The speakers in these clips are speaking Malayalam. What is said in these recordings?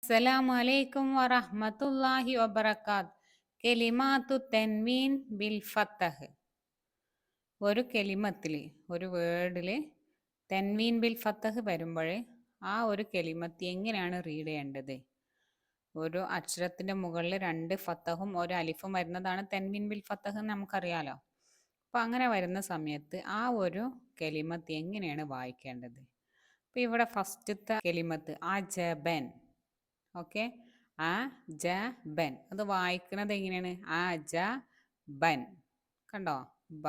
അസ്സലാമു അലൈക്കും വറഹ്മത്തുള്ളാഹി വബറകാത്ത്. കെലിമാത്തു തെൻവീൻ ബിൽ ഫത്തഹ്. ഒരു കെലിമത്തിൽ, ഒരു വേർഡിൽ തെൻവീൻ ബിൽ ഫത്തഹ് വരുമ്പോൾ ആ ഒരു കെലിമത്ത് എങ്ങനെയാണ് റീഡ് ചെയ്യേണ്ടത്? ഒരു അക്ഷരത്തിൻ്റെ മുകളിൽ രണ്ട് ഫത്തഹും ഒരു അലിഫും വരുന്നതാണ് തെൻവീൻ ബിൽ ഫത്തഹ് എന്ന് നമുക്കറിയാലോ. അപ്പം അങ്ങനെ വരുന്ന സമയത്ത് ആ ഒരു കെലിമത്ത് എങ്ങനെയാണ് വായിക്കേണ്ടത്? അപ്പം ഇവിടെ ഫസ്റ്റത്തെ കെലിമത്ത് അജബൻ. ഓക്കെ, ആ ജ ബൻ. അത് വായിക്കുന്നത് എങ്ങനെയാണ്? ആ ജ ബൻ. കണ്ടോ? ബ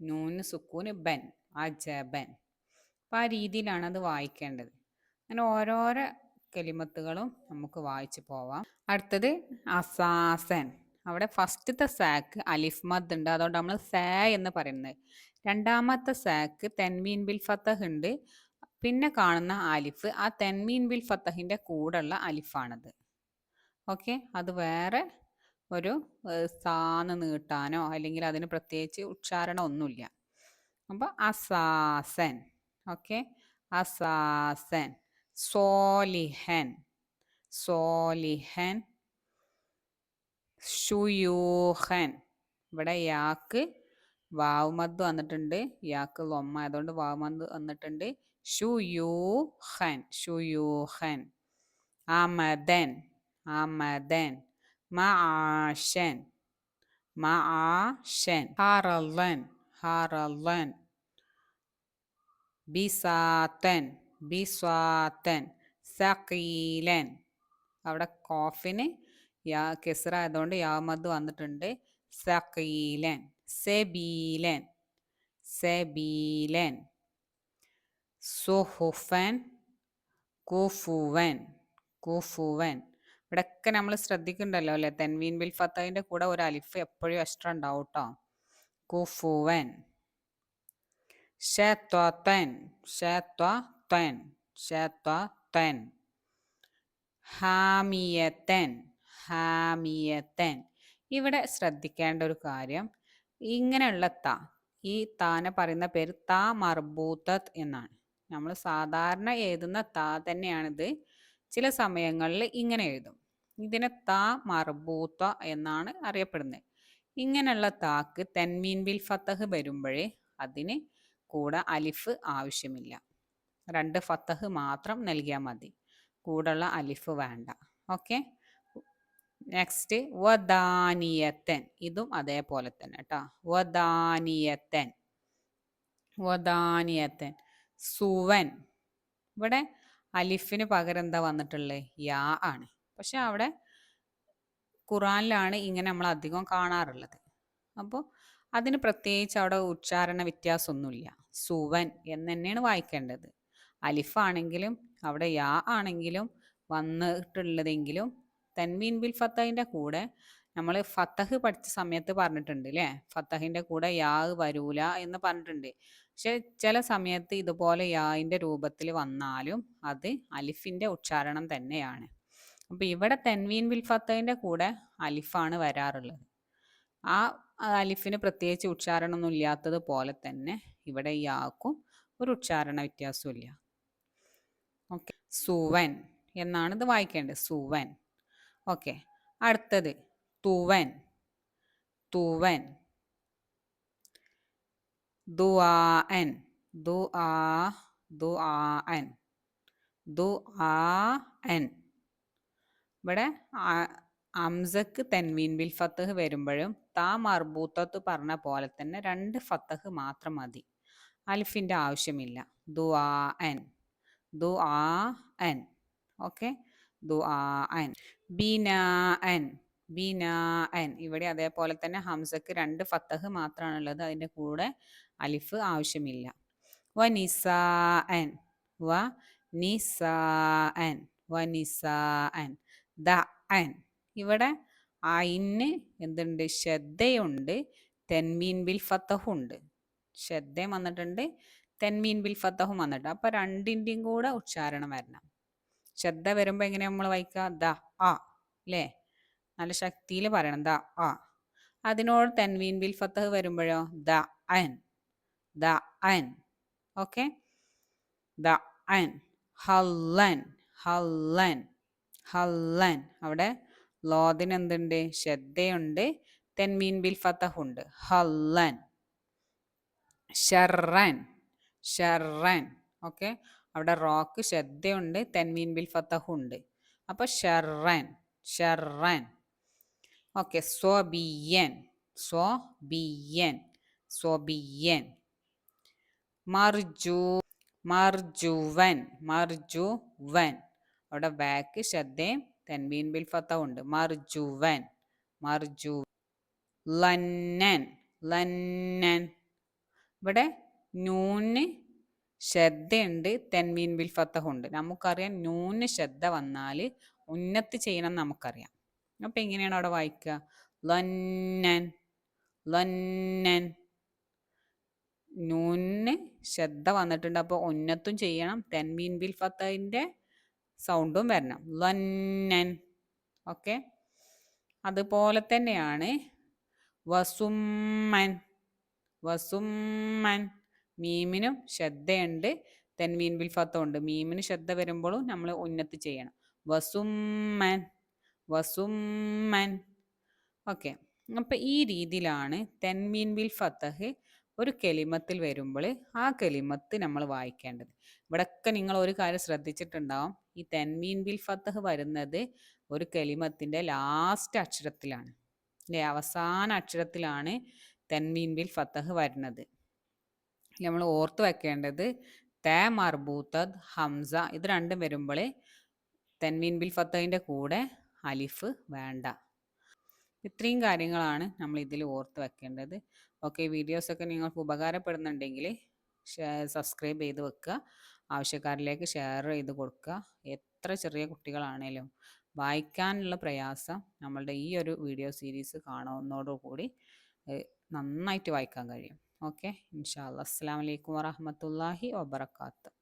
നൂന് സുക്കൂന് ബൻ, ആ ജ ബൻ. അപ്പം ആ രീതിയിലാണ് അത് വായിക്കേണ്ടത്. അങ്ങനെ ഓരോരോ കെലിമത്തുകളും നമുക്ക് വായിച്ചു പോവാം. അടുത്തത് അസാസൻ. അവിടെ ഫസ്റ്റത്തെ സാക്ക് അലിഫ് മദ് ഉണ്ട്, അതുകൊണ്ട് നമ്മൾ സ എന്ന് പറയുന്നത്. രണ്ടാമത്തെ സാക്ക് തെൻവീൻ ബിൽ ഫത്തഹ് ഉണ്ട്. പിന്നെ കാണുന്ന അലിഫ് ആ തെൻവീൻ ബിൽ ഫത്തഹിൻ്റെ കൂടെയുള്ള അലിഫാണത്. ഓക്കെ, അത് വേറെ ഒരു സാന്ന് നീട്ടാനോ അല്ലെങ്കിൽ അതിന് പ്രത്യേകിച്ച് ഉച്ചാരണം ഒന്നുമില്ല. അപ്പോൾ അസാസൻ. ഓക്കെ, അസാസൻ. സോലിഹൻ, സോലിഹൻ. ഷുയൂഹൻ. ഇവിടെ യാക്ക് വാവ് മദ് വന്നിട്ടുണ്ട്, യാക്ക് ലൊമ്മ ആയതുകൊണ്ട് വാവ് മദ് വന്നിട്ടുണ്ട്. ഷുയൂഹൻ, ഷുയൂഹൻ. അമദൻ, അമദൻ. മആഷൻ, മആഷൻ. ഹറലൻ, ഹറലൻ. ബിസാത്തൻ, ബിസ്വാത്തൻ. സഖീലൻ. അവിടെ കോഫിന് യാ കെസ്റ ആയതുകൊണ്ട് യാ മദ് വന്നിട്ടുണ്ട്. സഖീലൻ. സെബീലൻ, സെബീലൻ. സുഹുഫൻ, കുഫുവൻ, കുഫുവൻ. ഇവിടെയൊക്കെ നമ്മൾ ശ്രദ്ധിക്കണ്ടല്ലോ അല്ലേ, തെൻവീൻ ബിൽ ഫത്തഹിൻ്റെ കൂടെ ഒരു അലിഫ് എപ്പോഴും എക്സ്ട്രാ ഉണ്ടാവും കേട്ടോ. കുഫുവൻ. ഷത്വൻ, ഷത്വൻ, ഷത്വൻ. ഹാമിയത്തൻ, ഹാമിയത്തൻ. ഇവിടെ ശ്രദ്ധിക്കേണ്ട ഒരു കാര്യം, ഇങ്ങനെയുള്ള ത, ഈ താനെ പറയുന്ന പേര് താ മർബൂത്തത്ത് എന്നാണ്. നമ്മൾ സാധാരണ എഴുതുന്ന താ തന്നെയാണിത്. ചില സമയങ്ങളിൽ ഇങ്ങനെ എഴുതും. ഇതിനെ താ മർബൂത്ത എന്നാണ് അറിയപ്പെടുന്നത്. ഇങ്ങനെയുള്ള താക്ക് തെൻവീൻ ബിൽ ഫത്തഹ് വരുമ്പോഴേ അതിന് കൂടെ അലിഫ് ആവശ്യമില്ല. രണ്ട് ഫത്തഹ് മാത്രം നൽകിയാൽ മതി, കൂടുള്ള അലിഫ് വേണ്ട. ഓക്കെ, നെക്സ്റ്റ് വദാനിയത്തൻ. ഇതും അതേപോലെ തന്നെ കേട്ടോ. വദാനിയത്തൻ, വദാനിയത്തൻ. സുവൻ. ഇവിടെ അലിഫിന് പകരം എന്താ വന്നിട്ടുള്ളത്? യാ ആണ്. പക്ഷെ അവിടെ ഖുറാനിലാണ് ഇങ്ങനെ നമ്മൾ അധികം കാണാറുള്ളത്. അപ്പോൾ അതിന് പ്രത്യേകിച്ച് അവിടെ ഉച്ചാരണ വ്യത്യാസമൊന്നുമില്ല. സുവൻ എന്ന് തന്നെയാണ് വായിക്കേണ്ടത്. അലിഫാണെങ്കിലും അവിടെ യാ ആണെങ്കിലും വന്നിട്ടുള്ളതെങ്കിലും തൻവീൻ ബിൽ ഫത്തഹിൻ്റെ കൂടെ നമ്മൾ ഫത്തഹ് പഠിച്ച സമയത്ത് പറഞ്ഞിട്ടുണ്ട് അല്ലേ, ഫത്തഹിൻ്റെ കൂടെ യാ വരൂല എന്ന് പറഞ്ഞിട്ടുണ്ട്. പക്ഷെ ചില സമയത്ത് ഇതുപോലെ യാൻ്റെ രൂപത്തിൽ വന്നാലും അത് അലിഫിൻ്റെ ഉച്ചാരണം തന്നെയാണ്. അപ്പോൾ ഇവിടെ തൻവീൻ ബിൽ ഫത്തഹിൻ്റെ കൂടെ അലിഫാണ് വരാറുള്ളത്. ആ അലിഫിന് പ്രത്യേകിച്ച് ഉച്ചാരണമൊന്നും ഇല്ലാത്തത് പോലെ തന്നെ ഇവിടെ യാക്കും ഒരു ഉച്ചാരണ വ്യത്യാസവും ഇല്ല. ഓക്കെ, സുവൻ എന്നാണ് ഇത് വായിക്കേണ്ടത്, സുവൻ. ഓക്കെ, അടുത്തത് തുവൻ, തുവൻ. ദുആൻ, ദുആ, ദുആൻ, ദുആൻ. ഇവിടെ അംസക്ക് തെൻവീൻ ബിൽ ഫത്തഹ് വരുമ്പോഴും താ മർബൂത്തത്ത് പറഞ്ഞ പോലെ തന്നെ രണ്ട് ഫത്തഹ് മാത്രം മതി, അലിഫിൻ്റെ ആവശ്യമില്ല. ദുആൻ, ദുആൻ. ഓക്കെ, ദുആൻ. ബിനാഅൻ, ബിനാഅൻ. ഇവിടെ അതേപോലെ തന്നെ ഹംസക്ക് രണ്ട് ഫത്തഹ് മാത്രമാണുള്ളത്, അതിൻ്റെ കൂടെ അലിഫ് ആവശ്യമില്ല. വനിസാഅൻ, വനിസാഅൻ, വനിസാഅൻ. ദഅൻ. ഇവിടെ ഐന് എന്തുണ്ട്? ശ്രദ്ധയുണ്ട്, തെൻവീൻ ബിൽ ഫത്തഹും ഉണ്ട്. ശ്രദ്ധയും വന്നിട്ടുണ്ട്, തെൻവീൻ ബിൽ ഫത്തഹും വന്നിട്ടുണ്ട്. അപ്പം രണ്ടിൻ്റെയും കൂടെ ഉച്ചാരണം വരണം. ശ്രദ്ധ വരുമ്പോൾ എങ്ങനെയാണ് നമ്മൾ വായിക്കുക? ദ ആ അല്ലേ, നല്ല ശക്തിയിൽ പറയണം, ദ ആ. അതിനോട് തെൻവീൻ ബിൽ ഫത്തഹ് വരുമ്പോഴോ ദ അൻ, ദ അൻ. ഓക്കെ, ദ അൻ. ഹല്ലൻ, ഹല്ലൻ, ഹല്ലൻ. അവിടെ ലോദിന് എന്തുണ്ട്? ഷദ്ദയുണ്ട്, തെൻവീൻ ബിൽ ഫതഹുണ്ട്. ഹല്ലൻ. ഷർറൻ, ഷർറൻ. ഓക്കെ, അവിടെ റോക്ക് ഷദ്ദയുണ്ട്, തെൻവീൻ ബിൽ ഫതഹുണ്ട്. അപ്പൊ ഷർറൻ, ഷർറൻ. ഓക്കെ, സ്വബിയൻ, സ്വബിയൻ, സ്വബിയൻ. മർജു, മർജുവൻ, മർജുവൻ. അവിടെ ബാക്ക് ശ്രദ്ധയും തെൻവീൻ ബിൽ ഫതഹും ഉണ്ട്. മർജുവൻ, മർജു. ലന്നൻ, ലന്നൻ. ഇവിടെ നൂന് ശ്രദ്ധയുണ്ട്, തെൻവീൻ ബിൽ ഫതഹും ഉണ്ട്. നമുക്കറിയാം നൂന് ശ്രദ്ധ വന്നാൽ ഉന്നത്ത് ചെയ്യണം നമുക്കറിയാം. അപ്പൊ എങ്ങനെയാണ് അവിടെ വായിക്കുക? ലന്നൻ, ലന്നൻ. നൂന് ശ്രദ്ധ വന്നിട്ടുണ്ട്, അപ്പോൾ ഉന്നത്തും ചെയ്യണം, തെൻവീൻ ബിൽ ഫതഹിന്റെ സൗണ്ടും വരണം. ലന്നൻ. ഓക്കെ, അതുപോലെ തന്നെയാണ് വസുമ്മൻ, വസുമ്മൻ. മീമിനും ശ്രദ്ധയുണ്ട്, തെൻവീൻ ബിൽ ഫതഹും ഉണ്ട്. മീമിന് ശ്രദ്ധ വരുമ്പോഴും നമ്മൾ ഉന്നത്ത് ചെയ്യണം. വസുമ്മൻ, വസുമ്മൻ. ഓക്കെ, അപ്പം ഈ രീതിയിലാണ് തെൻവീൻ ബിൽ ഫതഹ് ഒരു കെലിമത്തിൽ വരുമ്പോൾ ആ കെലിമത്ത് നമ്മൾ വായിക്കേണ്ടത്. ഇവിടെയൊക്കെ നിങ്ങൾ ഒരു കാര്യം ശ്രദ്ധിച്ചിട്ടുണ്ടാവും, ഈ തെൻവീൻ ബിൽ ഫതഹ് വരുന്നത് ഒരു കെലിമത്തിൻ്റെ ലാസ്റ്റ് അക്ഷരത്തിലാണ്, അല്ലേ? അവസാന അക്ഷരത്തിലാണ് തെൻവീൻ ബിൽ ഫതഹ് വരുന്നത്. നമ്മൾ ഓർത്ത് വെക്കേണ്ടത് ത മർബൂത്തത് ഹംസ ഇത് രണ്ടും വരുമ്പോൾ തെൻവീൻ ബിൽ ഫതഹിൻ്റെ കൂടെ അലിഫ് വേണ്ട. ഇത്രയും കാര്യങ്ങളാണ് നമ്മൾ ഇതിൽ ഓർത്ത് വെക്കേണ്ടത്. ഓക്കെ, വീഡിയോസൊക്കെ നിങ്ങൾക്ക് ഉപകാരപ്പെടുന്നുണ്ടെങ്കിൽ സബ്സ്ക്രൈബ് ചെയ്ത് വെക്കുക, ആവശ്യക്കാരിലേക്ക് ഷെയർ ചെയ്ത് കൊടുക്കുക. എത്ര ചെറിയ കുട്ടികളാണേലും വായിക്കാനുള്ള പ്രയാസം നമ്മളുടെ ഈ ഒരു വീഡിയോ സീരീസ് കാണുന്നതോടുകൂടി നന്നായിട്ട് വായിക്കാൻ കഴിയും. ഓക്കെ, ഇൻഷാ അല്ലാഹ്. അസ്സലാമു അലൈക്കും വറഹ്മത്തുള്ളാഹി വബറകാതുഹു.